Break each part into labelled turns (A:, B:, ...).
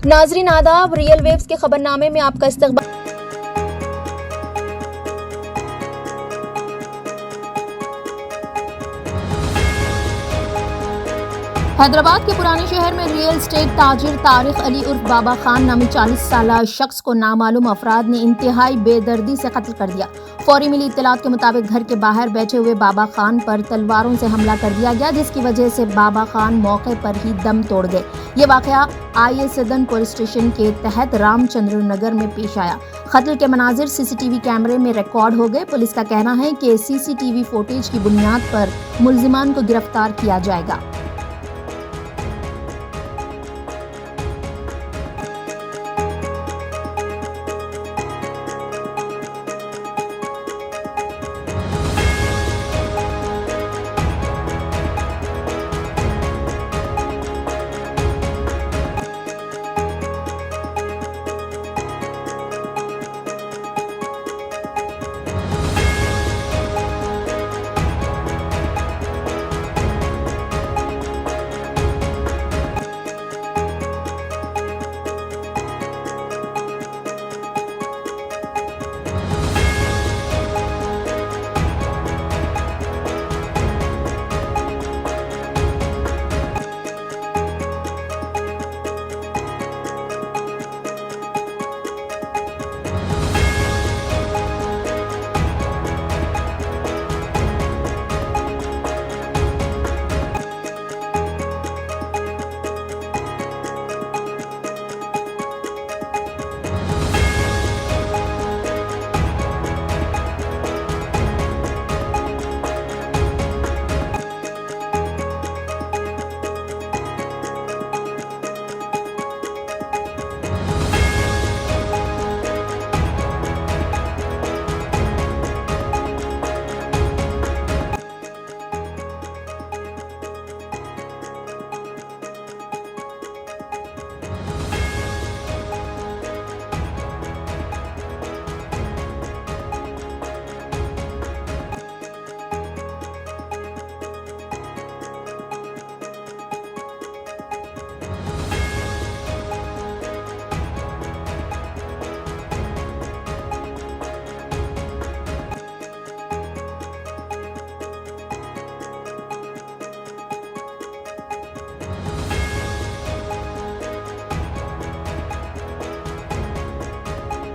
A: ناظرین آداب، real views کے خبرنامے میں آپ کا استقبال۔ حیدرآباد کے پرانے شہر میں ریئل اسٹیٹ تاجر طارق علی عرف بابا خان نامی 40 سالہ شخص کو نامعلوم افراد نے انتہائی بے دردی سے قتل کر دیا۔ فوری ملی اطلاعات کے مطابق گھر کے باہر بیٹھے ہوئے بابا خان پر تلواروں سے حملہ کر دیا گیا، جس کی وجہ سے بابا خان موقع پر ہی دم توڑ گئے۔ یہ واقعہ آئی سدن پولیس اسٹیشن کے تحت رام چندر نگر میں پیش آیا۔ قتل کے مناظر سی سی ٹی وی کیمرے میں ریکارڈ ہو گئے۔ پولیس کا کہنا ہے کہ سی سی ٹی وی فوٹیج کی بنیاد پر ملزمان کو گرفتار کیا جائے گا۔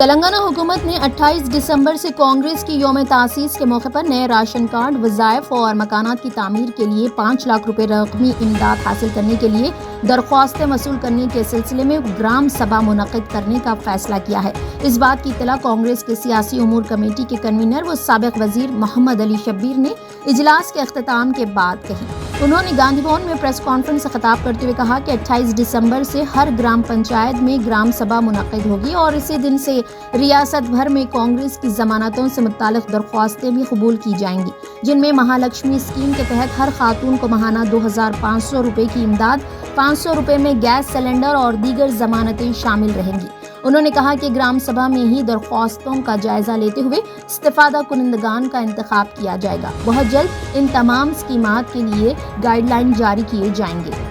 A: تلنگانہ حکومت نے 28 دسمبر سے کانگریس کی یوم تاسیس کے موقع پر نئے راشن کارڈ، وظائف اور مکانات کی تعمیر کے لیے 5 لاکھ روپے رقمی امداد حاصل کرنے کے لیے درخواستیں وصول کرنے کے سلسلے میں گرام سبھا منعقد کرنے کا فیصلہ کیا ہے۔ اس بات کی اطلاع کانگریس کے سیاسی امور کمیٹی کے کنوینر و سابق وزیر محمد علی شبیر نے اجلاس کے اختتام کے بعد کہی۔ انہوں نے گاندھی بھون میں پریس کانفرنس سے خطاب کرتے ہوئے کہا کہ 28 دسمبر سے ہر گرام پنچایت میں گرام سبھا منعقد ہوگی اور اسی دن سے ریاست بھر میں کانگریس کی ضمانتوں سے متعلق درخواستیں بھی قبول کی جائیں گی، جن میں مہالکشمی اسکیم کے تحت ہر خاتون کو ماہانہ 2500 روپے کی امداد، 500 روپے میں گیس سلنڈر اور دیگر ضمانتیں شامل رہیں گی۔ انہوں نے کہا کہ گرام سبھا میں ہی درخواستوں کا جائزہ لیتے ہوئے استفادہ کنندگان کا انتخاب کیا جائے گا۔ بہت جلد ان تمام اسکیمات کے لیے گائیڈ لائن جاری کیے جائیں گے۔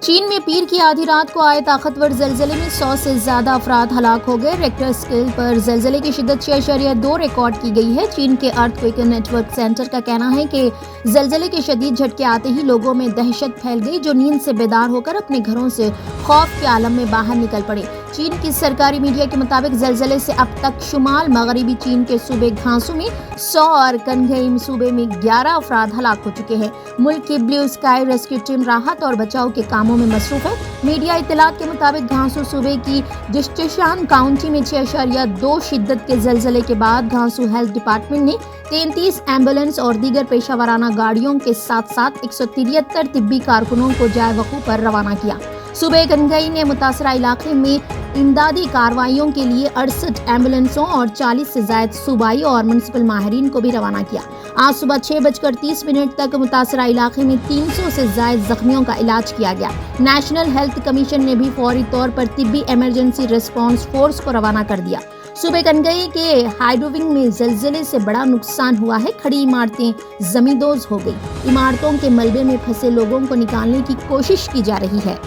A: چین میں پیر کی آدھی رات کو آئے طاقتور زلزلے میں 100 سے زیادہ افراد ہلاک ہو گئے۔ ریکٹر اسکیل پر زلزلے کی شدت 6.2 ریکارڈ کی گئی ہے۔ چین کے ارتھ کوئک نیٹ ورک سینٹر کا کہنا ہے کہ زلزلے کے شدید جھٹکے آتے ہی لوگوں میں دہشت پھیل گئی، جو نیند سے بیدار ہو کر اپنے گھروں سے خوف کے عالم میں باہر نکل پڑے۔ چین کی سرکاری میڈیا کے مطابق زلزلے سے اب تک شمال مغربی چین کے صوبے گھانسو میں 100 اور کنگھئی صوبے میں 11 افراد ہلاک ہو چکے ہیں۔ ملک کی بلیو اسکائی ریسکیو ٹیم راحت اور بچاؤ کے کاموں میں مصروف ہے۔ میڈیا اطلاعات کے مطابق گھانسو صوبے کی جسٹشان کاؤنٹی میں 6.2 شدت کے زلزلے کے بعد گھانسو ہیلتھ ڈپارٹمنٹ نے 33 ایمبولینس اور دیگر پیشہ ورانہ گاڑیوں کے ساتھ 173 طبی کارکنوں کو جائے وقوع پر روانہ کیا۔ صوبے کنگھئی نے متاثرہ علاقے میں امدادی کارروائیوں کے لیے 68 ایمبولینسوں اور 40 سے زائد صوبائی اور میونسپل ماہرین کو بھی روانہ کیا۔ آج صبح 6:30 تک متاثرہ علاقے میں 300 سے زائد زخمیوں کا علاج کیا گیا۔ نیشنل ہیلتھ کمیشن نے بھی فوری طور پر طبی ایمرجنسی ریسپانس فورس کو روانہ کر دیا۔ सूबे कनगई के हाइड्रोविंग में जलजले से बड़ा नुकसान हुआ है। खड़ी इमारतें जमींदोज हो गई। इमारतों के मलबे में फंसे लोगों को निकालने की कोशिश की जा रही है।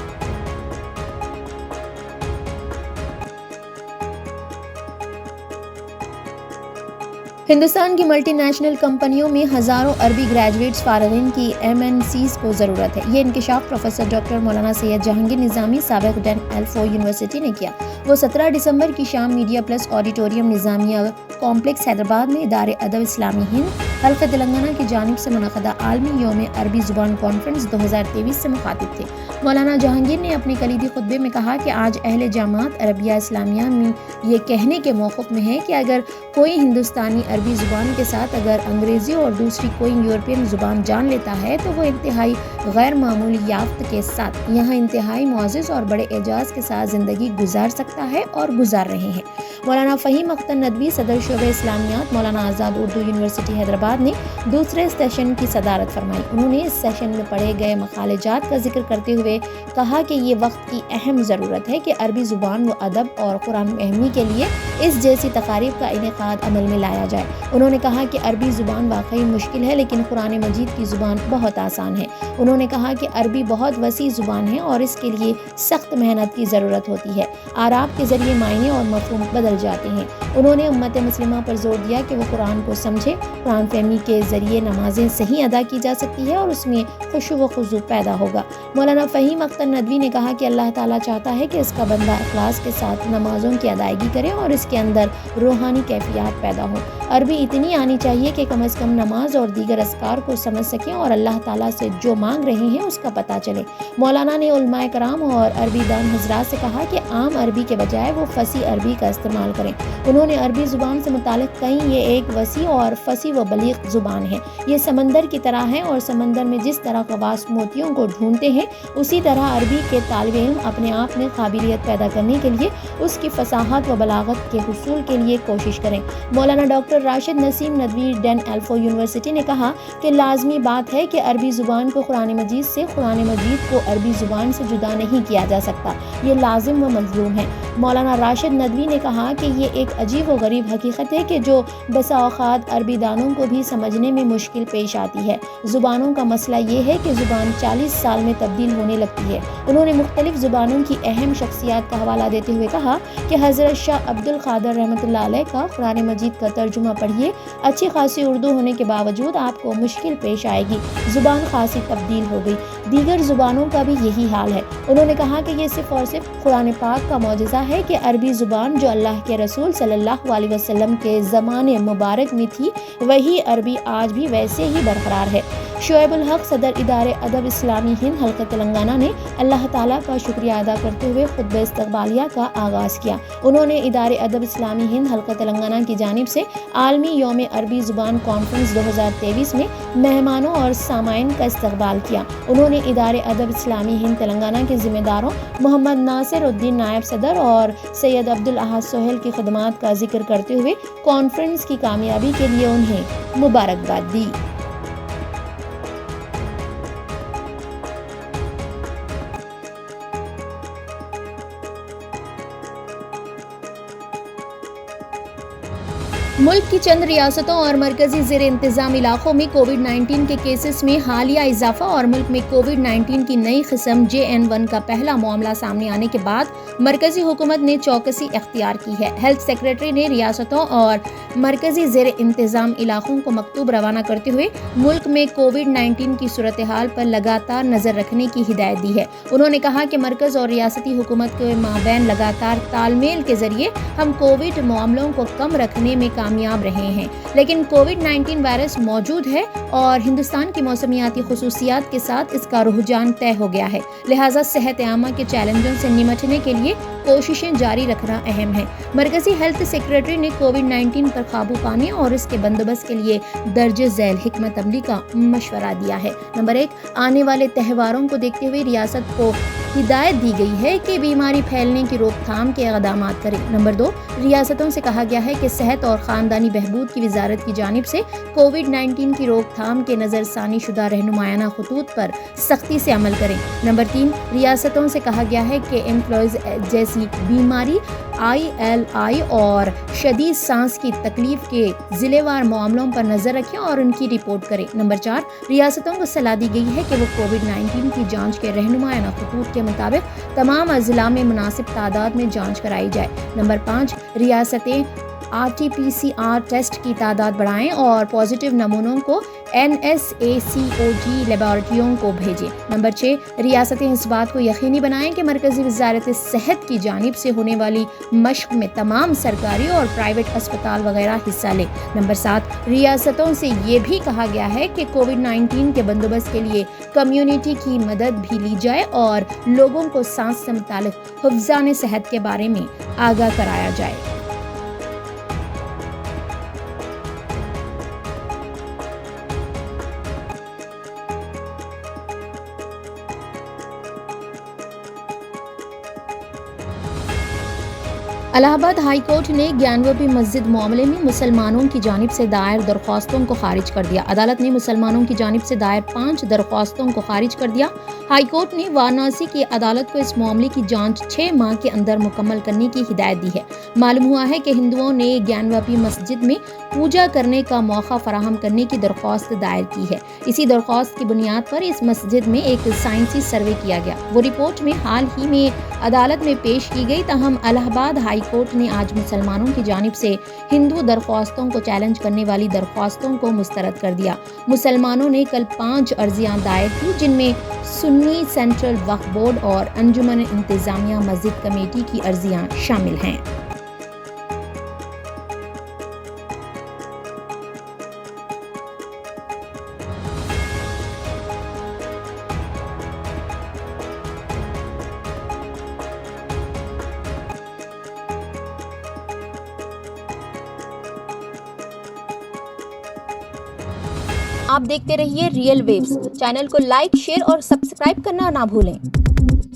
A: हिंदुस्तान की मल्टीनेशनल कंपनियों में हजारों अरबी ग्रेजुएट्स फारगीन की MNCs को ज़रूरत है। ये इंकशाफ प्रोफेसर डॉक्टर मौलाना सैयद जहांगीर निज़ामी साबिक़ डेन एल्फो यूनिवर्सिटी ने किया। वो 17 दिसंबर की शाम media plus auditorium Nizamia complex Hyderabad में इदारे अदब इस्लामी हिंद हल्का तेलंगाना की जानिब से मुनक़दा आलमी यौम अरबी ज़ुबान कॉन्फ्रेंस 2023 से मुखातिब थे। मौलाना जहांगीर ने अपने कलीदी खुतबे में कहा कि आज अहले जमात अरबिया इस्लामिया में ये कहने के मौक़िफ़ में है कि अगर कोई हिंदुस्तानी अरबी ज़ुबान के साथ अगर अंग्रेज़ी और दूसरी कोई यूरोपियन ज़ुबान जान लेता है तो वो इंतहाई गैर मामूली याफ्त के साथ यहाँ इंतहाई मुअज़्ज़ज़ और बड़े एजाज़ के साथ ज़िंदगी गुजार सकता है और गुजार रहे हैं। मौलाना फ़हीम अख्तर नदवी सदर शोबे इस्लामियात मौलाना आज़ाद उर्दू यूनिवर्सिटी हैदराबाद ने दूसरे सेशन की सदारत फरमाई। उन्होंने इस सेशन में पढ़े गए मकालेजात का जिक्र करते हुए कहा कि ये वक्त की अहम ज़रूरत है कि अरबी ज़ुबान व अदब और कुरान फ़हमी के लिए इस जैसी तकारीब का इनेकाद अमल में लाया जाए। उन्होंने कहा कि अरबी ज़ुबान वाकई मुश्किल है लेकिन कुरान मजीद की ज़ुबान बहुत आसान है। उन्होंने कहा कि अरबी बहुत वसी ज़ुबान है और इसके लिए सख्त मेहनत की ज़रूरत होती है। आराब के ज़रिए मायने और मफ़हूम बदल जाते हैं। उन्होंने उम्मत मुस्लिमा पर जोर दिया कि वो कुरान को समझे। कुरान फ़हमी के ज़रिए नमाजें सही अदा की जा सकती है और उसमें खुशू व खुजू पैदा होगा। मौलाना फ़हीम अख्तर नदवी ने कहा कि अल्लाह ताला चाहता है कि इसका बंदा इखलास के साथ नमाज़ों की अदायगी करे और इसके अंदर रूहानी कैफियत पैदा हो। अरबी इतनी आनी चाहिए कि कम से कम नमाज और दीगर अस्कार को समझ सकें और अल्लाह ताला से जो मांग रहे हैं उसका पता चले। मौलाना ने उलमाए कराम और अरबी दान हजरात से कहा कि आम अरबी के बजाय वो फसी अरबी का इस्तेमाल करें। उन्होंने अरबी ज़ुबान से मुतालिक कहीं ये एक वसी और फसी व बलीग ज़ुबान है। ये समंदर की तरह है और समंदर में जिस तरह खवास मोतियों को ढूंढते हैं उसी तरह अरबी के तालिब इल्म अपने आप में काबिलियत पैदा करने के लिए उसकी फसाहत व बलागत के हुसूल के लिए कोशिश करें। मौलाना डॉक्टर राशिद नसीम नदवी डेन एल्फो यूनिवर्सिटी ने कहा कि लाजमी बात है कि अरबी ज़ुबान को कुरान मजीद से, कुरान मजीद को अरबी ज़ुबान से जुदा नहीं किया जा सकता। ये लाजिम व मज़लूम है। मौलाना राशिद नदवी ने कहा कि ये एक अजीब व गरीब हकीकत है कि जो बसा औक़ात अरबी दानों को भी समझने में मुश्किल पेश आती है। ज़ुबानों का मसला ये है कि ज़ुबान 40 साल में तब्दील होने लगती है। उन्होंने मुख्तलिफ ज़ुबानों की अहम शख्सियात का हवाला देते हुए कहा कि हज़रत शाह अब्दुल क़ादिर रहमतुल्लाह अलैह का कुरान मजीद का तर्जुमा पढ़िए। अच्छी खासी उर्दू होने के बावजूद आपको मुश्किल पेश आएगी। ज़ुबान खासी तब्दील हो गई। दीगर ज़ुबानों का भी यही हाल है। उन्होंने कहा कि ये सिर्फ़ और सिर्फ कुरान पाक का मौजज़ा है कि अरबी ज़ुबान जो अल्लाह के रसूल सल्लल्लाहु अलैहि वसल्लम के ज़माने मुबारक में थी वही अरबी आज भी वैसे ही बरकरार है। शोएब उल हक सदर इदारे अदब इस्लामी हिंद हल्का तेलंगाना ने अल्लाह ताला का शुक्रिया अदा करते हुए खुतबे इस्तक़बालिया का आगाज़ किया। उन्होंने इदारे अदब इस्लामी हिंद हल्का तेलंगाना की जानिब से आलमी यौम अरबी ज़ुबान कॉन्फ्रेंस 2023 में मेहमानों और सामाइन का इस्तक़बाल किया। उन्होंने इदारे अदब इस्लामी हिंद तेलंगाना के ज़िम्मेदारों मोहम्मद नासिर उद्दीन नायब सदर और सैयद अब्दुल अहद सोहेल की खदमात का जिक्र करते हुए कॉन्फ्रेंस की कामयाबी के लिए उन्हें मुबारकबाद दी। मुल्क की चंद रियासतों और मरकजी ज़ेर इंतज़ाम इलाकों में कोविड-19 के केसेस में हालिया इजाफा और मुल्क में कोविड-19 की नई किस्म JN1 का पहला मामला सामने आने के बाद मरकजी हुकूमत ने चौकसी अख्तियार की है। हेल्थ सेक्रेटरी ने रियासतों और मरकजी ज़ेर इंतज़ाम इलाकों को मकतूब रवाना करते हुए मुल्क में कोविड-19 की सूरत हाल पर लगातार नज़र रखने की हिदायत दी है। उन्होंने कहा कि मरकज़ और रियासती हुकूमत के माबैन लगातार तालमेल के ज़रिए हम कोविड मामलों को कम रखने में कामयाब रहे हैं, लेकिन कोविड-19 वायरस मौजूद है और हिंदुस्तान की मौसमियाती खुसूसियात के साथ इसका रुझान तय हो गया है। लिहाजा सेहत आमा के चैलेंजों से निमटने के लिए कोशिशें जारी रखना अहम है। मरकजी हेल्थ सेक्रेटरी ने कोविड-19 पर काबू पाने और इसके बंदोबस्त के लिए दर्ज झैल हिकमत अमली का मशवरा दिया है। नंबर 1, आने वाले त्योहारों को देखते हुए रियासत को हिदायत दी गई है कि बीमारी फैलने की रोकथाम के इक़दाम करें। नंबर 2, रियासतों से कहा गया है कि सेहत और ख़ानदानी बहबूद की वजारत की जानिब से कोविड-19 की रोकथाम के नज़रसानी शुदा रहनुमायाना खतूत पर सख्ती से अमल करें। नंबर 3, रियासतों से कहा गया है कि इन्फ्लुएंजा जैसी बीमारी ILI اور شدید سانس کی تکلیف کے ضلع وار معاملوں پر نظر رکھیں اور ان کی رپورٹ کریں۔ نمبر 4، ریاستوں کو صلاح دی گئی ہے کہ وہ کووڈ-19 کی جانچ کے رہنمایانہ خطوط کے مطابق تمام اضلاع میں مناسب تعداد میں جانچ کرائی جائے۔ نمبر 5، ریاستیں RT-PCR ٹیسٹ کی تعداد بڑھائیں اور پازیٹیو نمونوں کو NSACOG لیبارٹریوں کو بھیجیں۔ نمبر 6، ریاستیں اس بات کو یقینی بنائیں کہ مرکزی وزارت صحت کی جانب سے ہونے والی مشق میں تمام سرکاری اور پرائیویٹ اسپتال وغیرہ حصہ لیں۔ نمبر 7، ریاستوں سے یہ بھی کہا گیا ہے کہ کووڈ-19 کے بندوبست کے لیے کمیونٹی کی مدد بھی لی جائے اور لوگوں کو سانس سے متعلق حفظان صحت کے بارے میں آگاہ کرایا جائے۔ الہ آباد ہائی کورٹ نے گیانوپی مسجد معاملے میں مسلمانوں کی جانب سے دائر درخواستوں کو خارج کر دیا۔ عدالت نے مسلمانوں کی جانب سے دائر 5 درخواستوں کو خارج کر دیا۔ ہائی کورٹ نے وارانسی کی عدالت کو اس معاملے کی جانچ 6 ماہ کے اندر مکمل کرنے کی ہدایت دی ہے۔ معلوم ہوا ہے کہ ہندوؤں نے گیانوپی مسجد میں پوجا کرنے کا موقع فراہم کرنے کی درخواست دائر کی ہے۔ اسی درخواست کی بنیاد پر اس مسجد میں ایک سائنسی سروے کیا گیا۔ وہ رپورٹ میں حال ہی میں عدالت میں پیش کی گئی، تاہم الہ آباد ہائی کورٹ نے آج مسلمانوں کی جانب سے ہندو درخواستوں کو چیلنج کرنے والی درخواستوں کو مسترد کر دیا۔ مسلمانوں نے کل 5 عرضیاں دائر کی، جن میں سنی سینٹرل وقف بورڈ اور انجمن انتظامیہ مسجد کمیٹی کی عرضیاں شامل ہیں۔ آپ دیکھتے رہیے ریئل ویوز چینل کو لائک، شیئر اور سبسکرائب کرنا نہ بھولیں۔